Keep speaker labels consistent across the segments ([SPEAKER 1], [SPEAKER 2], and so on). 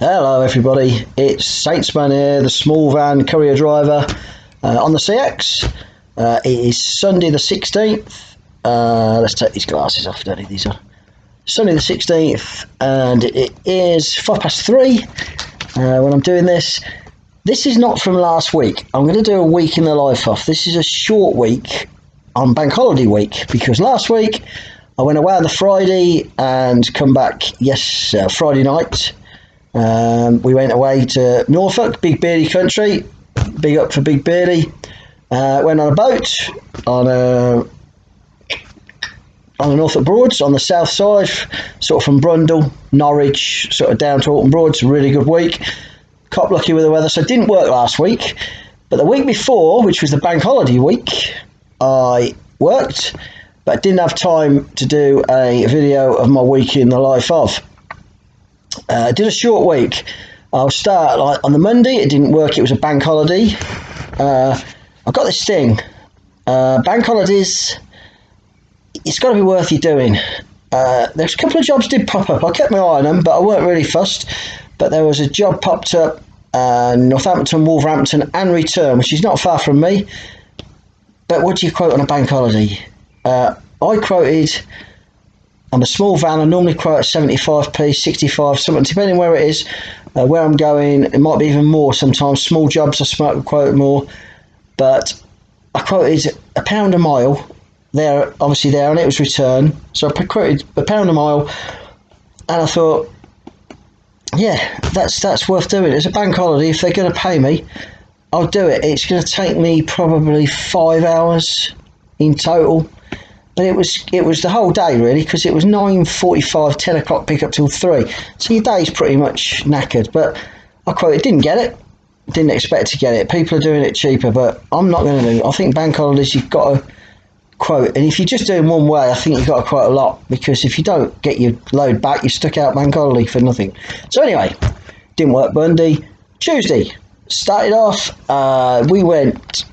[SPEAKER 1] Hello everybody, it's Saintsman here, the small van courier driver on the CX. It is Sunday the 16th. Let's take these glasses off, don't need these on. Sunday the 16th, and it is 3:05 when I'm doing this. This is not from last week. I'm going to do a week in the life off. This is a short week on bank holiday week, because last week I went away on the Friday and come back Friday night. We went away to Norfolk, Big Beardy country. Big up for Big Beardy. Went on a boat on the Norfolk Broads on the south side, sort of from Brundall, Norwich, sort of down to Alton Broads. Really good week. Cop lucky with the weather, so I didn't work last week. But the week before, which was the bank holiday week, I worked, but I didn't have time to do a video of my week in the life of. I did a short week. I'll start on the Monday. It didn't work. It was a bank holiday. I've got this thing. Bank holidays, it's got to be worth you doing. There's a couple of jobs did pop up. I kept my eye on them, but I weren't really fussed. But there was a job popped up, Northampton, Wolverhampton and return, which is not far from me. But what do you quote on a bank holiday? I quoted... On a small van, I normally quote at 75p, 65, something, depending where it is, where I'm going. It might be even more sometimes. Small jobs, I might quote more. But I quoted £1 a mile there, obviously there, and it was return. So I quoted £1 a mile, and I thought, yeah, that's worth doing. It's a bank holiday. If they're going to pay me, I'll do it. It's going to take me probably 5 hours in total. But it was the whole day really, because it was 9:45, 10 o'clock pick up till 3. So your day's pretty much knackered. But I quoted, didn't get it, didn't expect to get it. People are doing it cheaper, but I'm not going to do it. I think bank holidays, you've got to quote, and if you're just doing one way, I think you've got to quote a lot, because if you don't get your load back, you're stuck out bank holiday for nothing. So anyway, didn't work Monday. Tuesday started off. We went.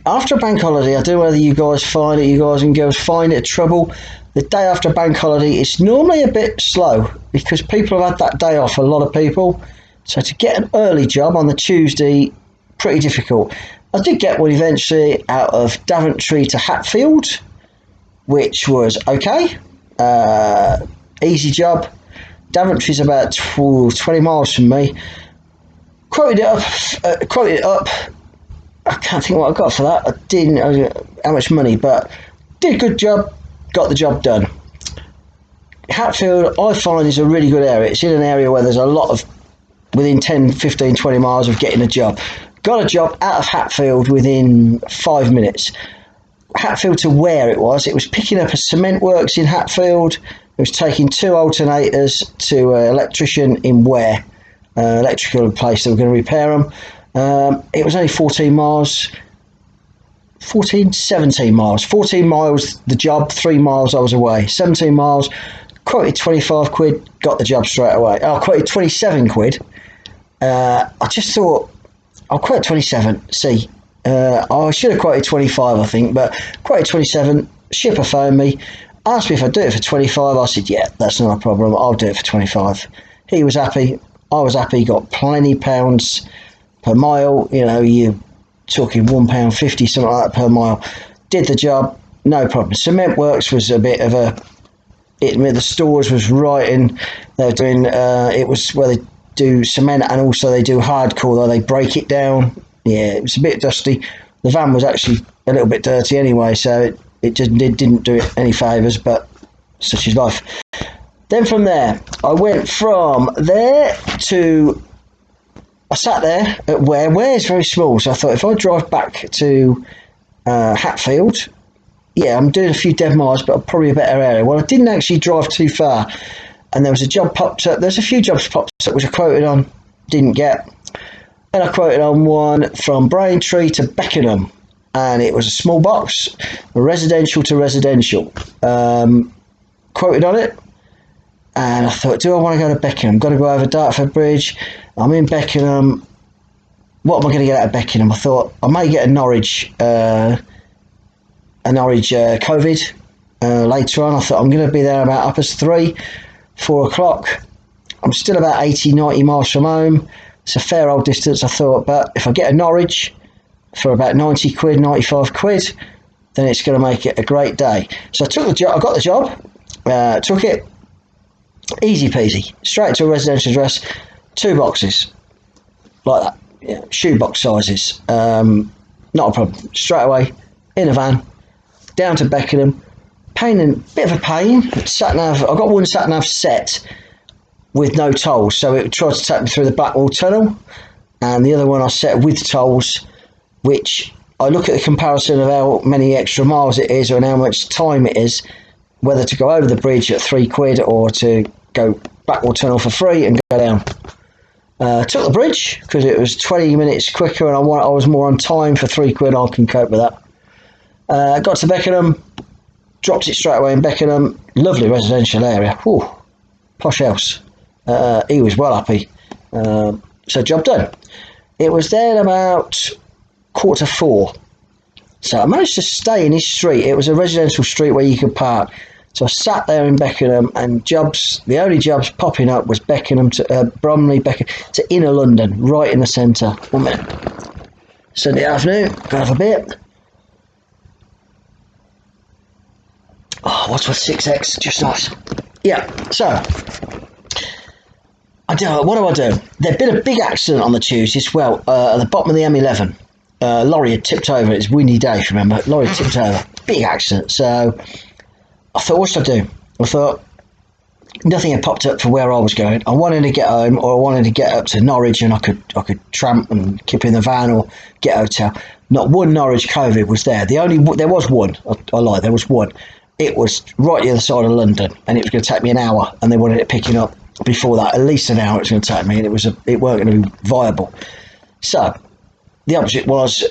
[SPEAKER 1] After a bank holiday, I don't know whether you guys find it, you guys and girls find it trouble. The day after a bank holiday, it's normally a bit slow because people have had that day off, a lot of people. So to get an early job on the Tuesday, pretty difficult. I did get one eventually out of Daventry to Hatfield, which was okay. Easy job. Daventry's about 20 miles from me. Quoted it up. I can't think what I got for that. I didn't know how much money, but did a good job, got the job done. Hatfield, I find, is a really good area. It's in an area where there's a lot of, within 10, 15, 20 miles of getting a job. Got a job out of Hatfield within 5 minutes. Hatfield to where it was picking up a cement works in Hatfield. It was taking 2 alternators to an electrician in Ware, electrical place. They were going to repair them. It was only 17 miles. 14 miles the job, 3 miles I was away. 17 miles, quoted 25 quid, got the job straight away. I quoted 27 quid. I just thought, I'll quote 27, see. I should have quoted 25, I think, but quoted 27. Shipper phoned me, asked me if I'd do it for 25. I said, yeah, that's not a problem, I'll do it for 25. He was happy, I was happy, got plenty pounds per mile. You know, you're talking £1.50, something like that per mile. Did the job, no problem. Cement works was a bit of the stores was right in, they were doing, it was where they do cement and also they do hardcore, though they break it down. Yeah, it was a bit dusty. The van was actually a little bit dirty anyway, so it just didn't do it any favours, but such is life. Then from there, I went from there to, I sat there at Ware is very small, so I thought if I drive back to Hatfield, yeah, I'm doing a few dead miles, but probably a better area. Well, I didn't actually drive too far, and there was a job popped up. There's a few jobs popped up which I quoted on, didn't get. Then I quoted on one from Braintree to Beckenham, and it was a small box, residential to residential. Quoted on it, and I thought, do I want to go to Beckenham? Got to go over Dartford Bridge. I'm in Beckenham. What am I going to get out of Beckenham? I thought I may get a Norwich COVID later on. I thought I'm going to be there about 3, 4 o'clock. I'm still about 80, 90 miles from home. It's a fair old distance, I thought, but if I get a Norwich for about 90 quid, 95 quid, then it's going to make it a great day. So I took the job, I got the job, took it, easy peasy, straight to a residential address, 2 boxes, like that, yeah, shoebox sizes, not a problem, straight away, in a van, down to Beckenham, bit of a pain, sat nav, I got one sat nav set with no tolls, so it tried to take me through the Blackwall Tunnel, and the other one I set with tolls, which I look at the comparison of how many extra miles it is and how much time it is, whether to go over the bridge at 3 quid or to go Blackwall Tunnel for free and go down. Took the bridge because it was 20 minutes quicker and I was more on time for 3 quid. I can cope with that. Got to Beckenham, dropped it straight away in Beckenham. Lovely residential area. Whew, posh house. He was well happy. So job done. It was then about 3:45. So I managed to stay in his street. It was a residential street where you could park. So I sat there in Beckenham, and the only jobs popping up was Beckenham to Bromley, Beckenham to inner London, right in the centre. 1 minute. Sunday afternoon, go have a bit. Oh, what's with 6X? Just nice. Yeah, so what do I do? There'd been a big accident on the Tuesday as well, at the bottom of the M11. Lorry had tipped over. It's a windy day, if you remember. Lorry had tipped over. Big accident. So I thought, what should I do? I thought, nothing had popped up for where I was going. I wanted to get home, or I wanted to get up to Norwich, and I could tramp and keep in the van or get a hotel. Not one Norwich COVID was there. There was one. I lied. There was one. It was right the other side of London, and it was going to take me an hour, and they wanted it picking up before that. At least an hour it was going to take me, and it weren't going to be viable. So the object was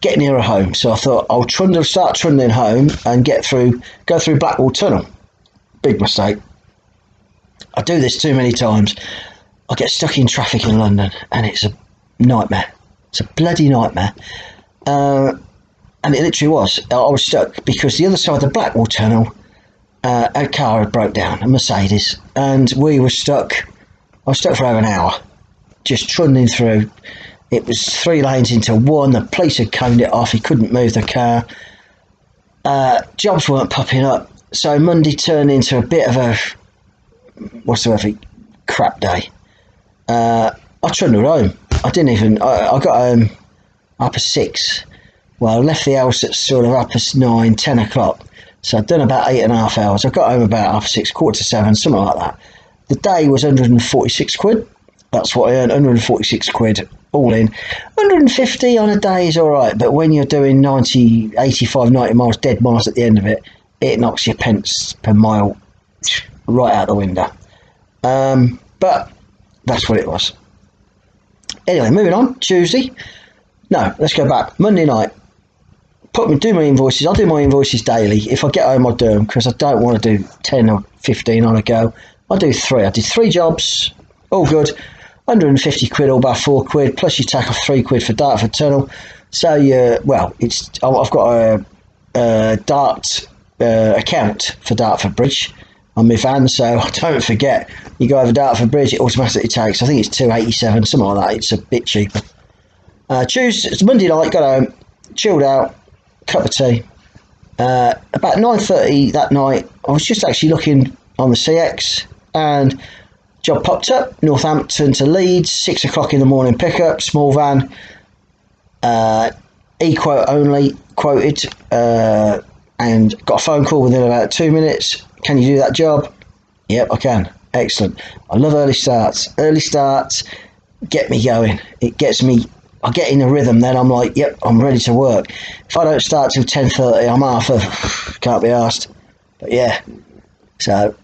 [SPEAKER 1] get nearer home. So I thought I'll start trundling home and go through Blackwall Tunnel. Big mistake. I do this too many times. I get stuck in traffic in London, and it's a nightmare. It's a bloody nightmare. And it literally was. I was stuck because the other side of the Blackwall Tunnel, a car had broke down, a Mercedes, and we were stuck. I was stuck for over an hour, just trundling through. It was 3 lanes into one. The police had coned it off. He couldn't move the car. Jobs weren't popping up. So Monday turned into a bit of a crap day. I trundled home. I got home 6:30. Well, I left the house at sort of 9:30, 10 o'clock. So I'd done about 8.5 hours. I got home about 6:30, 6:45, something like that. The day was 146 quid. That's what I earned, 146 quid all in. 150 on a day is all right, but when you're doing 90, 85, 90 miles, dead miles at the end of it, it knocks your pence per mile right out the window. But that's what it was. Anyway, moving on. Tuesday. No, let's go back. Monday night. Do my invoices. I'll do my invoices daily. If I get home, I'll do them because I don't want to do 10 or 15 on a go. I'll do 3. I did 3 jobs. All good. 150 quid, all about 4 quid. Plus you take off 3 quid for Dartford Tunnel. So I've got a Dart account for Dartford Bridge on my van, so I don't forget. You go over Dartford Bridge, it automatically takes, I think it's 287, something like that. It's a bit cheaper. It's Monday night, got home, chilled out, cup of tea. About 9:30 that night, I was just actually looking on the CX, and job popped up, Northampton to Leeds, 6 o'clock in the morning pickup, small van, e-quote only, quoted, and got a phone call within about 2 minutes. Can you do that job? Yep, I can. Excellent. I love early starts. Early starts get me going. It gets me, I get in a rhythm, then I'm like, yep, I'm ready to work. If I don't start till 10:30, I'm half of, can't be asked. But yeah, so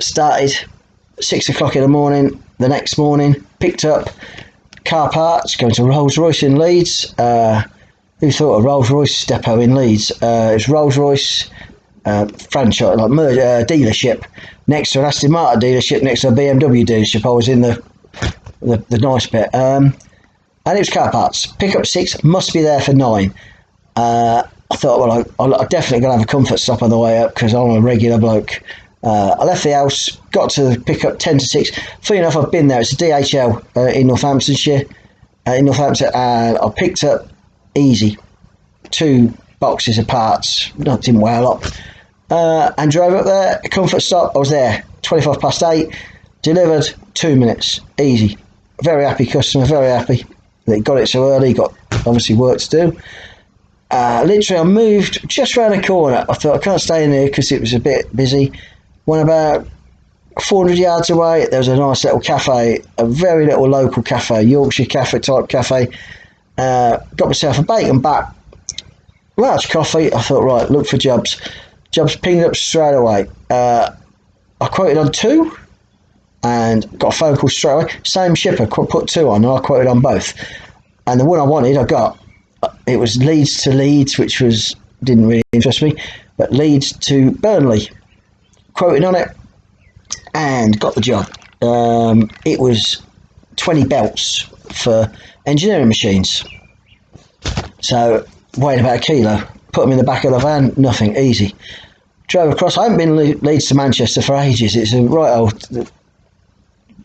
[SPEAKER 1] started 6 o'clock in the morning. The next morning, picked up car parts, going to Rolls-Royce in Leeds. Who thought a Rolls-Royce depot in Leeds? It's Rolls-Royce franchise, like dealership, next to an Aston Martin dealership, next to a BMW dealership. I was in the nice bit. And it was car parts. Pick up 6, must be there for 9. I thought, well, I definitely going to have a comfort stop on the way up because I'm a regular bloke. I left the house, got to pick up 10 to 6. Funny enough, I've been there. It's a DHL in Northamptonshire, and I picked up easy 2 boxes of parts. Not didn't weigh a lot, and drove up there. Comfort stop. I was there 8:25, delivered 2 minutes, easy. Very happy customer. Very happy. They got it so early. Got obviously work to do. Literally, I moved just round the corner. I thought I can't stay in here because it was a bit busy. Went about 400 yards away. There was a nice little cafe, a very little local cafe, Yorkshire cafe type cafe. Got myself a bacon back, large coffee. I thought, right, look for jobs. Jobs pinged up straight away. I quoted on 2 and got a phone call straight away. Same shipper, put 2 on, and I quoted on both. And the one I wanted, I got. It was Leeds to Leeds, which didn't really interest me, but Leeds to Burnley. Quoted on it and got the job. It was 20 belts for engineering machines. So weighed about 1 kilo. Put them in the back of the van, nothing, easy. Drove across. I haven't been Leeds to Manchester for ages. It's a right old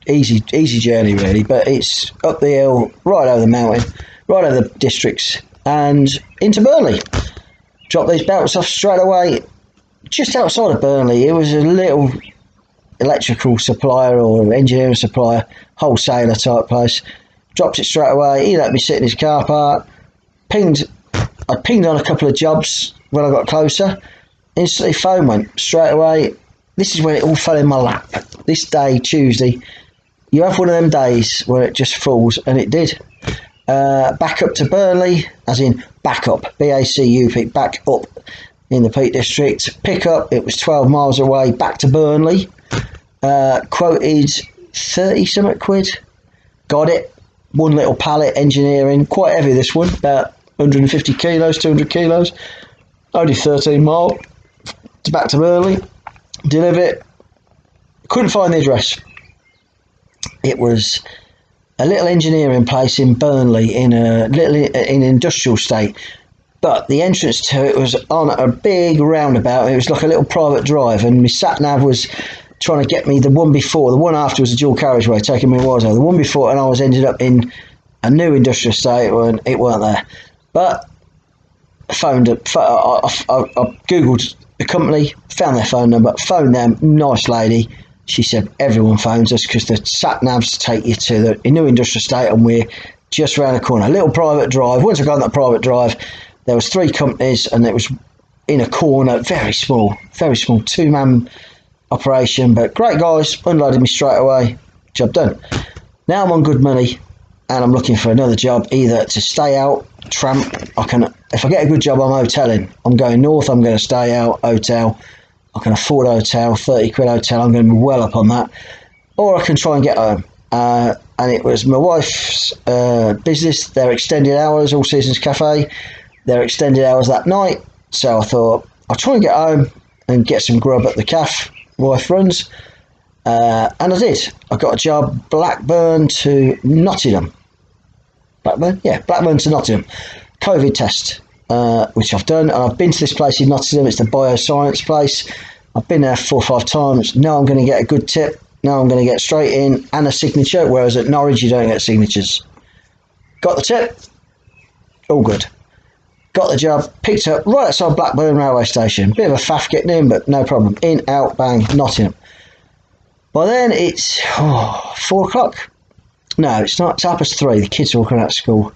[SPEAKER 1] easy journey really, but it's up the hill, right over the mountain, right over the districts, and into Burnley. Dropped these belts off straight away. Just outside of Burnley, it was a little electrical supplier or engineering supplier, wholesaler type place. Dropped it straight away. He let me sit in his car park. I pinged on a couple of jobs when I got closer. Instantly phone went straight away. This is when it all fell in my lap. This day, Tuesday, you have one of them days where it just falls, and it did. Back up to Burnley, as in back up, B-A-C-U-P, back up in the Peak District. Pick up, it was 12 miles away, back to Burnley. Quoted 30 something quid. Got it. One little pallet, engineering, quite heavy this one, about 150 kilos, 200 kilos. Only 13 miles. Back to Burnley. Deliver it. Couldn't find the address. It was a little engineering place in Burnley in an industrial state, but the entrance to it was on a big roundabout. It was like a little private drive, and my sat nav was trying to get me the one before. The one after was a dual carriageway, taking me a while. The one before, and I was ended up in a new industrial estate, and it weren't there. But I googled the company, found their phone number, phoned them. Nice lady. She said everyone phones us because the sat navs take you to the new industrial estate, and we're just around the corner. A little private drive. Once I got on that private drive, there was 3 companies, and it was in a corner, very small, 2-man operation. But great guys, unloaded me straight away. Job done. Now I'm on good money, and I'm looking for another job, either to stay out, tramp. If I get a good job, I'm hoteling. I'm going north. I'm going to stay out, hotel. I can afford a hotel, 30 quid hotel. I'm going to be well up on that. Or I can try and get home. And it was my wife's business, their extended hours, All Seasons Cafe, their extended hours that night. So I thought, I'll try and get home and get some grub at the cafe wife runs. And I did. I got a job, Blackburn to Nottingham. Blackburn to Nottingham. COVID test. Which I've done, and I've been to this place in Nottingham. It's the bioscience place. I've been there 4 or 5 times. Now I'm going to get a good tip. Now I'm going to get straight in and a signature, whereas at Norwich you don't get signatures. Got the tip, all good. Got the job, picked up right outside Blackburn railway station. Bit of a faff getting in, but no problem. In, out, bang, Nottingham. By then it's 4 o'clock. No, it's not. It's 3:30. The kids are walking out of school.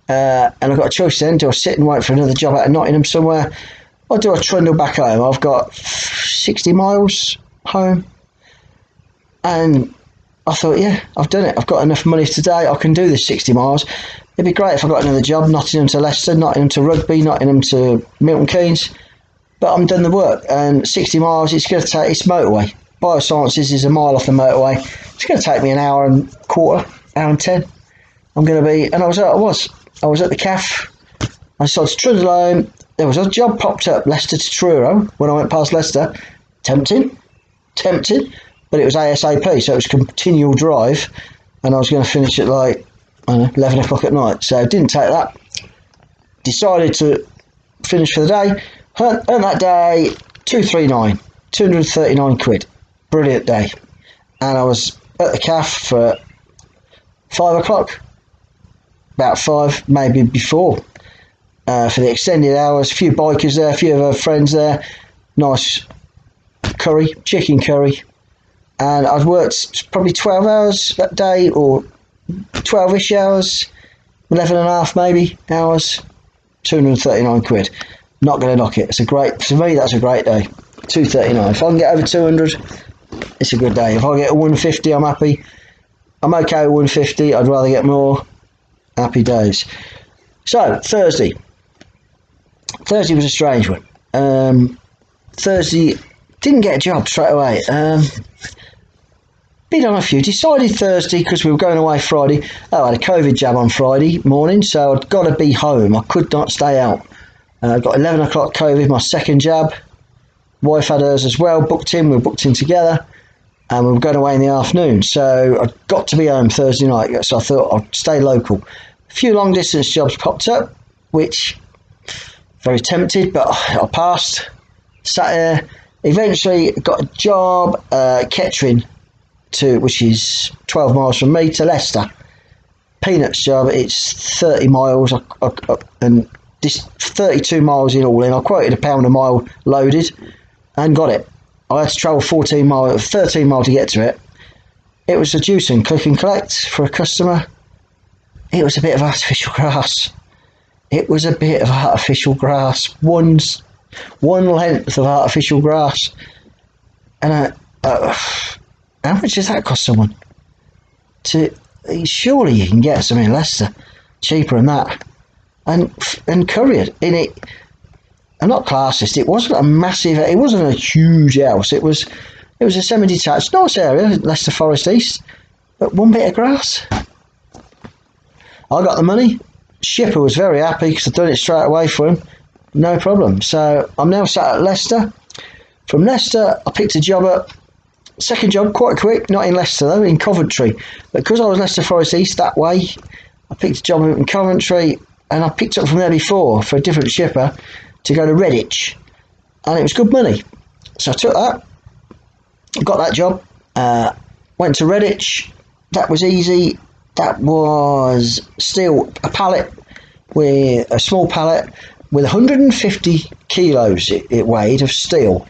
[SPEAKER 1] And I've got a choice then. Do I sit and wait for another job out of Nottingham somewhere, or do I trundle back home? I've got 60 miles home, and I thought, yeah, I've done it. I've got enough money today. I can do this 60 miles. It'd be great if I got another job, Nottingham to Leicester, Nottingham to Rugby, Nottingham to Milton Keynes, but I'm done the work. And 60 miles, it's going to take, it's motorway. Biosciences is a mile off the motorway. It's going to take me an hour and quarter, hour and 10. I'm going to be, and I was at the cafe. I decided to trundle home. There was a job popped up, Leicester to Truro, when I went past Leicester. Tempting, but it was ASAP, so it was continual drive, and I was going to finish at like, I don't know, 11 o'clock at night. So I didn't take that. Decided to finish for the day. Earned that day 239. £239. Brilliant day. And I was at the cafe for 5 o'clock, about 5, maybe before, for the extended hours. A few bikers there, a few of our friends there. Nice curry, chicken curry. And I'd worked probably 12 hours that day, or 12-ish hours, 11 and a half maybe hours. £239. Not going to knock it. For me, that's a great day. 239. If I can get over 200, it's a good day. If I get a 150, I'm happy. I'm okay with 150. I'd rather get more. Happy days. So Thursday was a strange one. Thursday, didn't get a job straight away. Been on a few. Decided Thursday, because we were going away Friday. I had a COVID jab on Friday morning, so I'd got to be home. I could not stay out. I got 11 o'clock COVID, my second jab. Wife had hers as well, we were booked in together, and we were going away in the afternoon. So I got to be home Thursday night, so I thought I'd stay local. A few long distance jobs popped up, which, very tempted, but I passed. Sat there, eventually got a job Kettering, which is 12 miles from me, to Leicester. Peanuts job. It's 30 miles, and this 32 miles in all in. I quoted £1 a mile loaded, and got it. I had to travel 13 miles to get to it. It was a juice and click and collect for a customer. It was a bit of artificial grass. One length of artificial grass. And how much does that cost someone? Surely you can get some in Leicester cheaper than that, and couriered in it. I'm not classist. It wasn't a huge house. It was a semi-detached, nice area, Leicester Forest East, but one bit of grass. I got the money. Shipper was very happy because I'd done it straight away for him, no problem. So I'm now sat at Leicester. From Leicester, I picked a job up. Second job, quite quick, not in Leicester though, in Coventry. But because I was Leicester Forest East that way, I picked a job up in Coventry, and I picked up from there before for a different shipper to go to Redditch, and it was good money. So I took that, got that job, went to Redditch. That was easy. That was still a small pallet with 150 kilos it weighed of steel.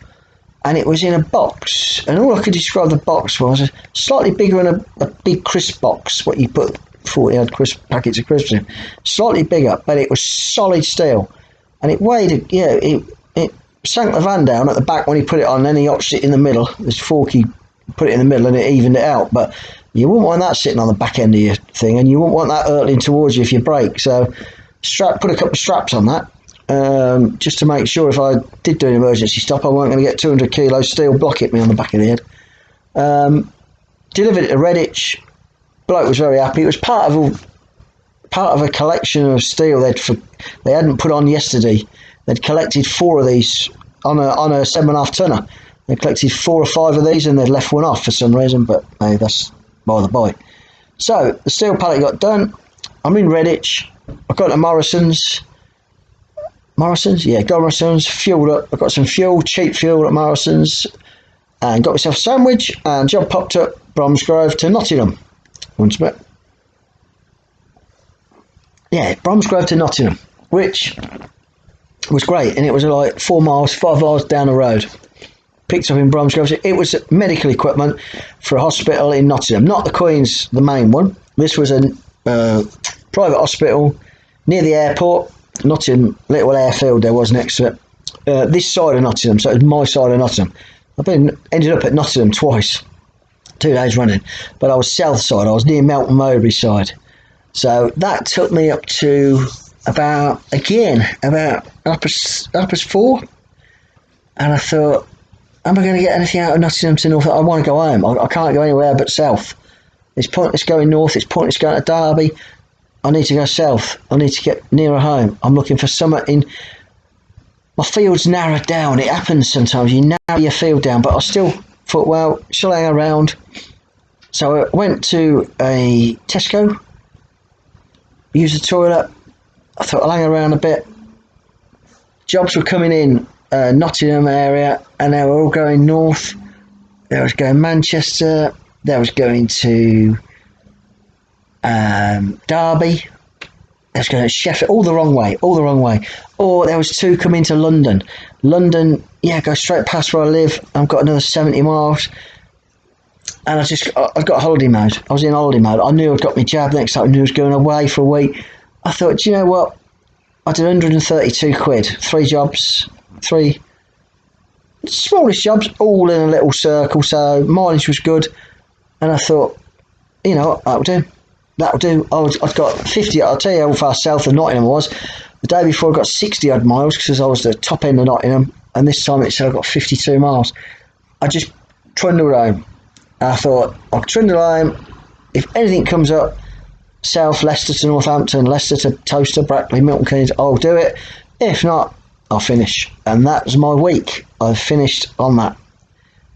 [SPEAKER 1] And it was in a box, and all I could describe the box was slightly bigger than a big crisp box, what you put 40 odd packets of crisps in. Slightly bigger, but it was solid steel. And it weighed, it sank the van down at the back when he put it on, and then he optioned it in the middle. This forky put it in the middle and it evened it out. But you wouldn't want that sitting on the back end of your thing, and you wouldn't want that hurtling towards you if you brake. So put a couple of straps on that. Just to make sure if I did do an emergency stop, I wasn't going to get 200 kilos steel block hit me on the back of the head. Delivered it to Redditch. Bloke was very happy. It was part of a collection of steel they hadn't put on yesterday. They'd collected 4 of these on a 7.5 tonner. They collected 4 or 5 of these, and they'd left one off for some reason, but hey, that's by the by. So the steel pallet got done. I'm in Redditch. I got to Morrison's, fueled up. I got some cheap fuel at Morrison's, and got myself a sandwich, and job popped up, Bromsgrove to Nottingham. Once a bit. Yeah, Bromsgrove to Nottingham, which was great, and it was like 5 miles down the road. Picked up in Bromsgrove. It was medical equipment for a hospital in Nottingham, not the Queen's, the main one. This was a private hospital near the airport. Nottingham, little airfield there was next to it. This side of Nottingham, so it was my side of Nottingham. Ended up at Nottingham twice, 2 days running, but I was south side. I was near Melton Mowbray side. So that took me up to about uppers 4, and I thought, am I going to get anything out of Nottingham to North? I want to go home. I can't go anywhere but south. It's pointless going north. It's pointless going to Derby. I need to go south. I need to get nearer home. I'm looking for somewhere in... My field's narrowed down. It happens sometimes. You narrow your field down, but I still thought, well, shall I hang around? So I went to a Tesco, used the toilet. I thought I'll hang around a bit. Jobs were coming in Nottingham area, and they were all going north. They was going Manchester. They was going to Derby. They was going to Sheffield. All the wrong way. All the wrong way. Or there was two coming to London. London, yeah, go straight past where I live. I've got another 70 miles. And I got holiday mode. I was in holiday mode. I knew I'd got my jab next time. I knew I was going away for a week. I thought, do you know what? I did 132 quid. 3 jobs. 3 smallish jobs, all in a little circle. So mileage was good. And I thought, you know, that'll do. That'll do. I'd got 50. I'll tell you how far south of Nottingham I was. The day before I got 60 odd miles because I was the top end of Nottingham. And this time it said I got 52 miles. I just trundled home. I thought, I'll trundle home. If anything comes up, south, Leicester to Northampton, Leicester to Toaster, Brackley, Milton Keynes, I'll do it. If not, I'll finish. And that was my week. I finished on that.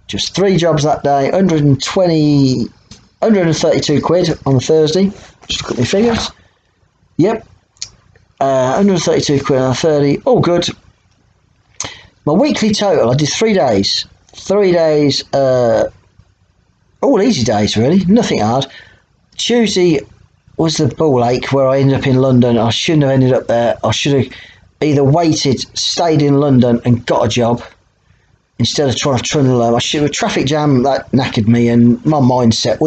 [SPEAKER 1] Just 3 jobs that day, 132 quid on the Thursday. Just look at my figures. Yep. 132 quid on a 30. All good. My weekly total, I did 3 days. 3 days, all easy days really, nothing hard. Tuesday was the ball ache where I ended up in London. I shouldn't have ended up there. I should have either waited, stayed in London and got a job instead of trying to trundle home. I should have. Traffic jam that knackered me, and my mindset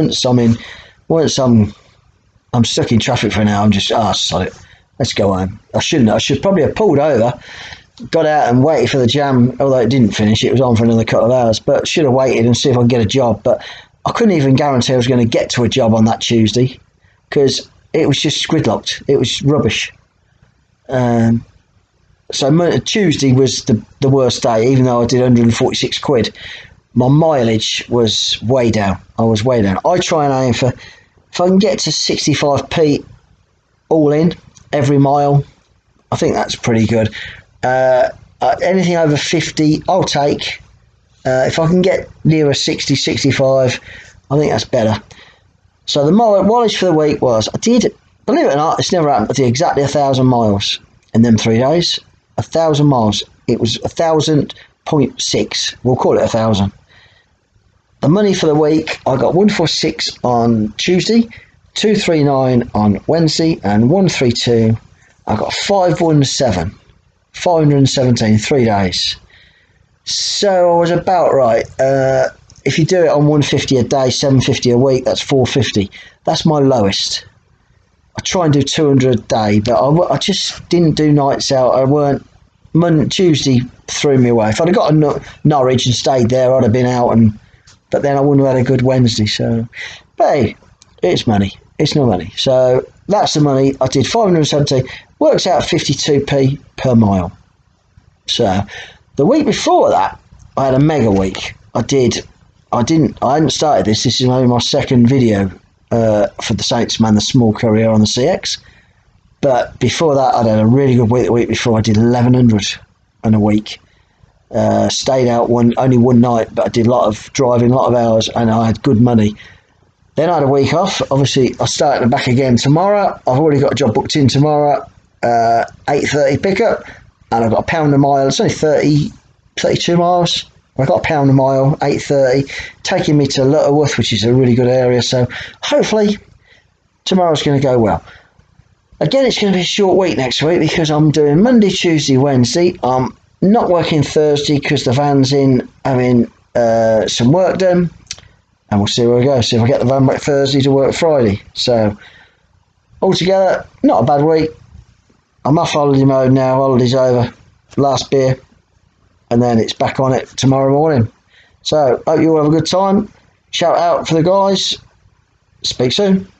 [SPEAKER 1] I'm stuck in traffic for an hour. I'm just sod it. Let's go home. I shouldn't. I should probably have pulled over, got out and waited for the jam. Although it didn't finish, it was on for another couple of hours. But should have waited and see if I could get a job. But I couldn't even guarantee I was going to get to a job on that Tuesday because it was just gridlocked. It was rubbish. So Tuesday was the worst day, even though I did 146 quid. My mileage was way down. I was way down. I try and aim for, if I can get to 65p all in every mile, I think that's pretty good. Anything over 50, I'll take. If I can get nearer 60, 65, I think that's better. So the mileage for the week was, I did, believe it or not, it's never happened, I did exactly 1,000 miles in them 3 days. 1,000 miles. It was 1,000.6. We'll call it 1,000. The money for the week, I got 146 on Tuesday, 239 on Wednesday, and 132. I got 517. 517, 3 days. So I was about right. If you do it on 150 a day, 750 a week, that's 450. That's my lowest. I try and do 200 a day, but I just didn't do nights out. I weren't. Tuesday threw me away. If I'd have got to Norwich and stayed there, I'd have been out, but then I wouldn't have had a good Wednesday. So, but hey, it's money. It's no money. So that's the money. I did 570. Works out 52p per mile. So the week before that, I had a mega week. I hadn't started this. This is only my second video for the Saints Man, the small courier on the CX. But before that, I'd had a really good week. The week before, I did 1,100 in a week. Stayed out only one night, but I did a lot of driving, a lot of hours, and I had good money. Then I had a week off. Obviously, I started back again tomorrow. I've already got a job booked in tomorrow, 8:30 pickup, and I've got £1 a mile. It's only 32 miles. I got £1 a mile, 8:30, taking me to Lutterworth, which is a really good area. So hopefully tomorrow's going to go well. Again, it's going to be a short week next week because I'm doing Monday, Tuesday, Wednesday. I'm not working Thursday because the van's in having some work done, and we'll see where we go. See if I get the van back Thursday to work Friday. So altogether, not a bad week. I'm off holiday mode now. Holiday's over. Last beer. And then it's back on it tomorrow morning. So, hope you all have a good time. Shout out for the guys. Speak soon.